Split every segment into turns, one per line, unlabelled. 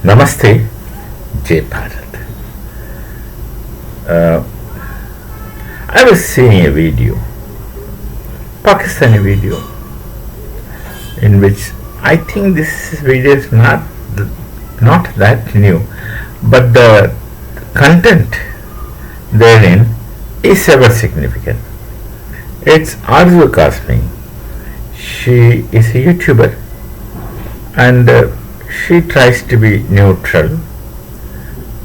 Namaste, Jai Bharat. I was seeing a video, Pakistani video, in which I think this video is not that new, but the content therein is ever significant. It's Arzu Kasmi. She is a YouTuber and she tries to be neutral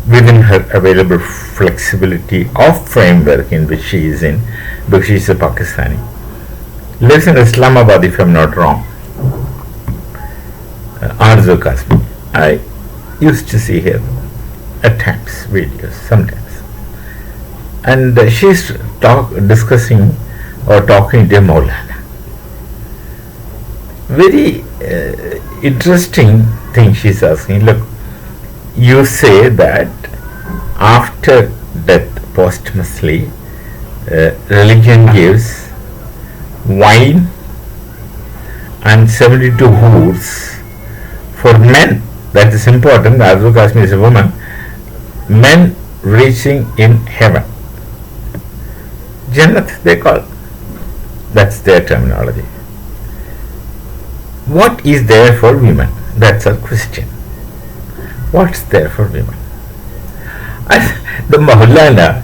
within her available flexibility of framework in which she is in, because she is a Pakistani. Lives in Islamabad, if I'm not wrong. Arzu Kasmi. I used to see her at times, videos, sometimes. And she's discussing or talking to Maulana. Very interesting thing she's asking. Look, you say that after death, posthumously, religion gives wine and 72 hoods for men. That is important. Arzu Kasmi is a woman. Men reaching in heaven. Jannat, they call. That's their terminology. What is there for women? That's a question. What's there for women? The Maulana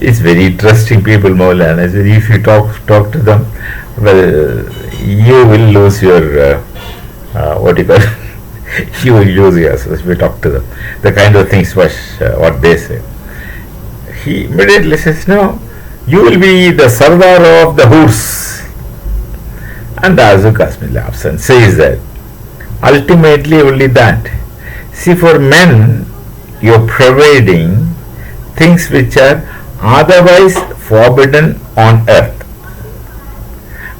is very interesting people. Maulana, if you talk to them, well, you will lose your what do you call it? You will lose yourself if you talk to them. The kind of things what they say. He immediately says, no, you will be the Sardar of the horse. And Arzu Kasmi laughs and says that ultimately only that. See, for men, you're providing things which are otherwise forbidden on earth.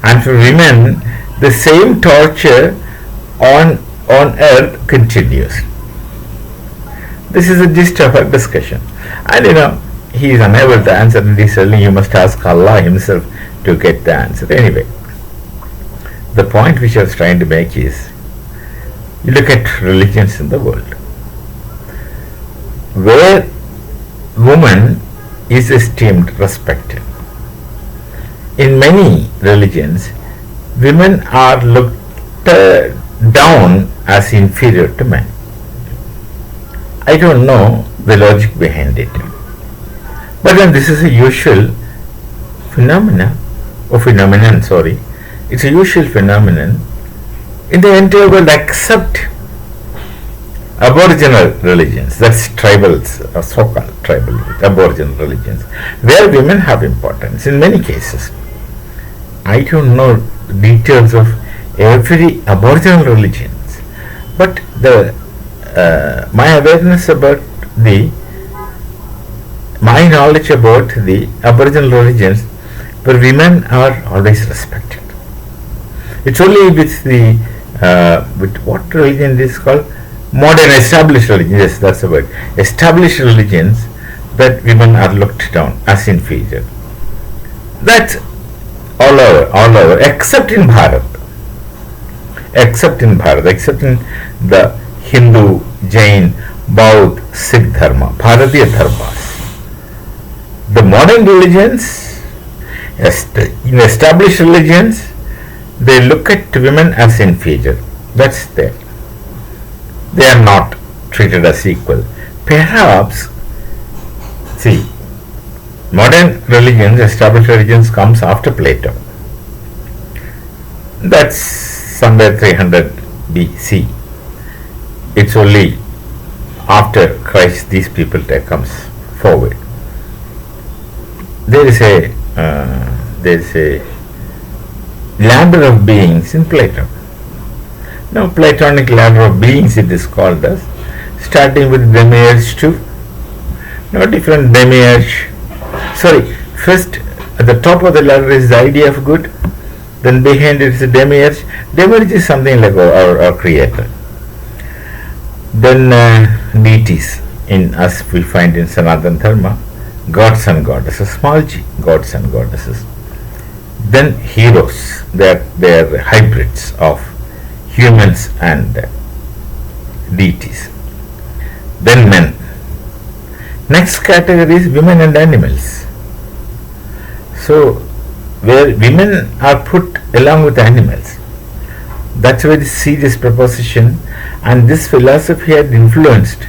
And for women, the same torture on earth continues. This is the gist of our discussion. And he is unable to answer, and he's telling you must ask Allah himself to get the answer. Anyway, the point which I was trying to make is, you look at religions in the world, where woman is esteemed, respected. In many religions, women are looked down as inferior to men. I don't know the logic behind it. But then this is a usual phenomenon. It's a usual phenomenon in the entire world except aboriginal religions, that's tribals, or so-called tribal, aboriginal religions, where women have importance in many cases. I don't know details of every aboriginal religions, but my awareness about my knowledge about the aboriginal religions, where women are always respected. It's only with what religion is called? Modern established religions, yes, that's the word. Established religions, that women are looked down as inferior. That's all over, except in Bharat. Except in the Hindu, Jain, Baudd, Sikh Dharma, Bharatiya Dharmas. The modern religions, in established religions, they look at women as inferior. That's there. They are not treated as equal. Perhaps, see, modern religions, established religions comes after Plato. That's somewhere 300 BC. It's only after Christ these people comes forward. There is a ladder of beings in Plato. Now, Platonic ladder of beings it is called as, starting with demiurge to different demiurge. First at the top of the ladder is the idea of good, then behind it is a demiurge. Demiurge is something like our creator. Then deities, as we find in Sanatana Dharma, gods and goddesses, small g, gods and goddesses. Then heroes, they are hybrids of humans and deities. then men. Next category is women and animals. So, where women are put along with animals, that's a very serious proposition, and this philosophy had influenced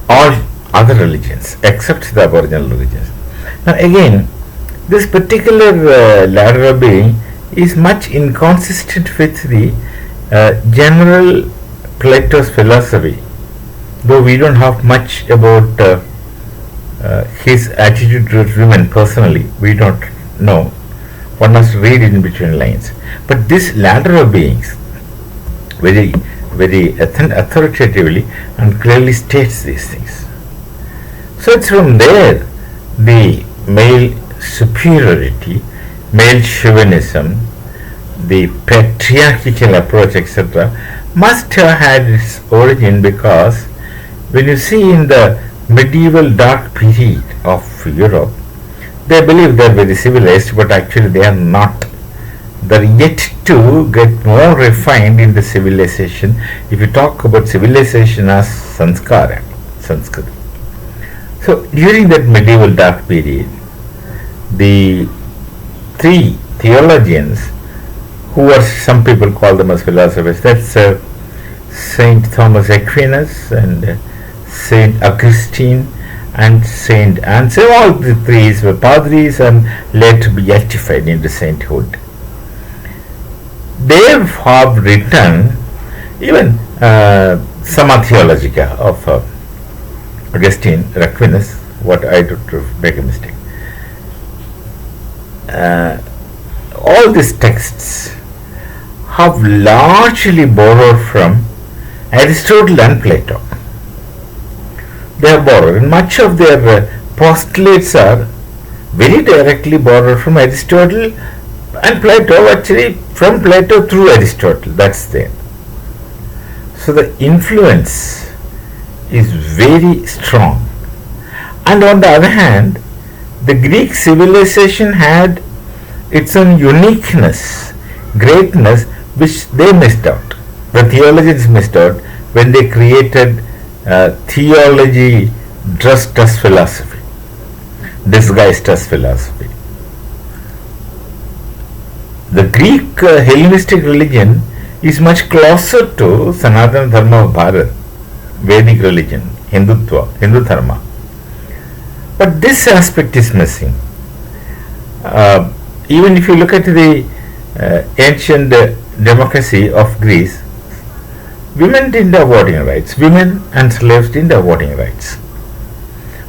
all other religions except the aboriginal religions. Now, again, this particular ladder of being is much inconsistent with the general Plato's philosophy, though we don't have much about his attitude towards women personally. We don't know. One must read it in between lines. But this ladder of beings very, very authoritatively and clearly states these things. So it's from there the male superiority, male chauvinism, the patriarchal approach, etc., must have had its origin, because when you see in the medieval dark period of Europe, they believe they are very civilized, but actually they are not. They are yet to get more refined in the civilization. If you talk about civilization as sanskara, Sanskrit. So during that medieval dark period, the three theologians, who are, some people call them as philosophers, that's Saint Thomas Aquinas and Saint Augustine and Saint Anne. So all the three were padris and later beatified into sainthood. They have written even Summa Theologica of Augustine, Aquinas, what I did to make a mistake. All these texts have largely borrowed from Aristotle and Plato. They are borrowed, and much of their postulates are very directly borrowed from Aristotle and Plato, actually from Plato through Aristotle. That's there. So the influence is very strong. And on the other hand, the Greek civilization had its own uniqueness, greatness, which they missed out. The theologians missed out when they created theology dressed as philosophy, disguised as philosophy. The Greek Hellenistic religion is much closer to Sanatana Dharma of Bharat, Vedic religion, Hindutva, Hindu Dharma. But this aspect is missing. Even if you look at the ancient democracy of Greece, women didn't have voting rights. Women and slaves didn't have voting rights.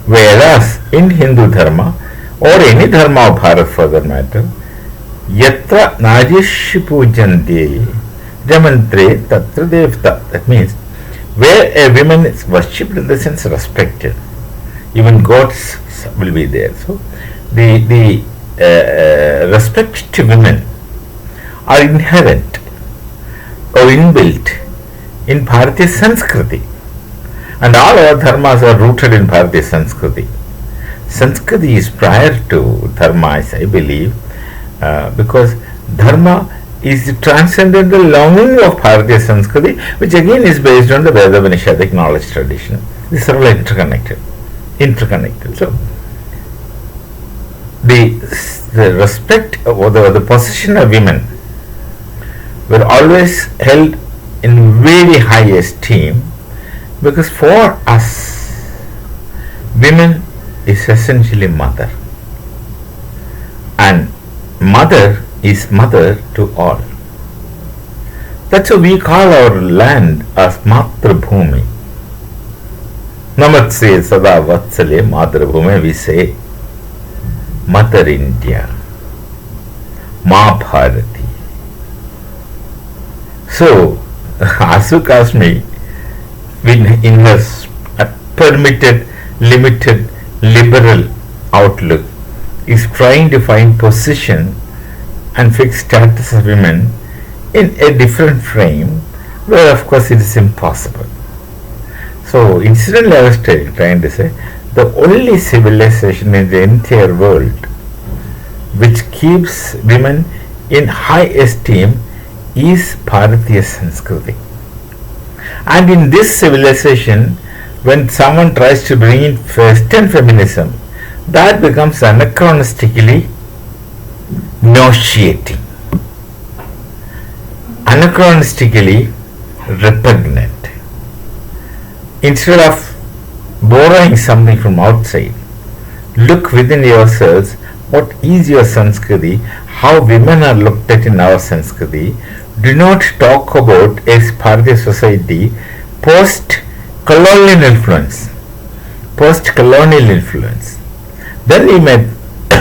Whereas in Hindu Dharma, or any Dharma of Bharat for that matter, Yatra Najish Pujante Ramantre Tatra Devta. That means where a woman is worshipped, in the sense respected, even gods will be there. So the respect to women are inherent or inbuilt in Bharatiya Sanskriti, and all our dharmas are rooted in Bharatiya Sanskriti. Sanskriti is prior to dharma, as I believe, because dharma is the transcendental longing of Bharatiya Sanskriti, which again is based on the Veda Vinishadic knowledge tradition. These are all interconnected. So the respect or the position of women were always held in very high esteem, because for us, women is essentially mother, and mother is mother to all. That's why we call our land as Matrabhumi. Namatse Sada Vatsale Matrabhumi, we say Mother India, Ma Bharati. So, Asu Kashmi, in her permitted, limited, liberal outlook, is trying to find position and fix status of women in a different frame, where of course it is impossible. So incidentally, I was trying to say, the only civilization in the entire world which keeps women in high esteem is Bharatiya Sanskriti. And in this civilization, when someone tries to bring in Western feminism, that becomes anachronistically nauseating, anachronistically repugnant. Instead of borrowing something from outside, look within yourselves. What is your Sanskriti? How women are looked at in our Sanskriti? Do not talk about a Bharatiya society post-colonial influence. Post-colonial influence. Then we may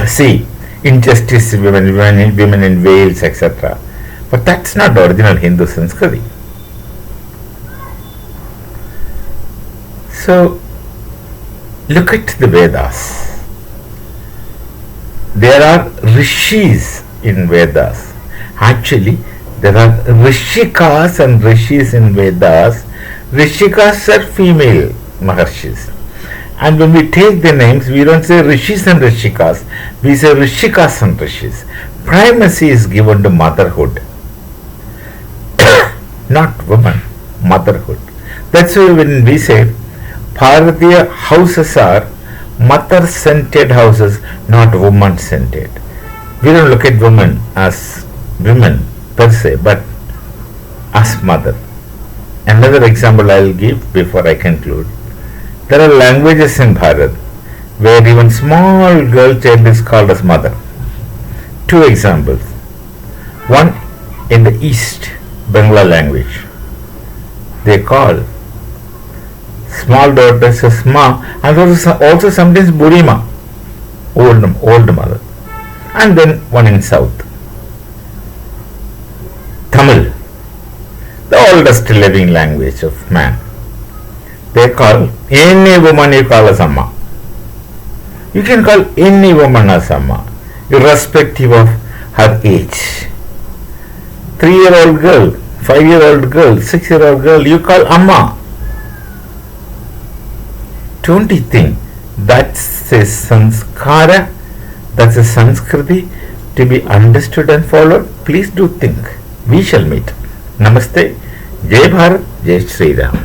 see injustice, women in Wales, etc. But that's not original Hindu Sanskriti. So, look at the Vedas. There are rishis in Vedas. Actually, there are rishikas and rishis in Vedas. Rishikas are female maharshis. And when we take the names, we don't say rishis and rishikas. We say rishikas and rishis. Primacy is given to motherhood. Not woman, motherhood. That's why when we say Bharatiya houses are mother-centered houses, not woman-centered. We don't look at women as women per se, but as mother. Another example I will give before I conclude. There are languages in Bharat where even small girl child is called as mother. Two examples. One in the East, Bangla language. They call small daughters as ma, and also sometimes burima, old mother. And then one in South, Tamil, the oldest living language of man. They call any woman you call as amma. You can call any woman as amma, irrespective of her age. 3-year-old girl, 5-year-old girl, 6-year-old girl, you call amma. Don't you think that's a sanskara, that's a Sanskriti to be understood and followed? Please do think. We shall meet. Namaste. Jai Bharat, Jai Sri Ram.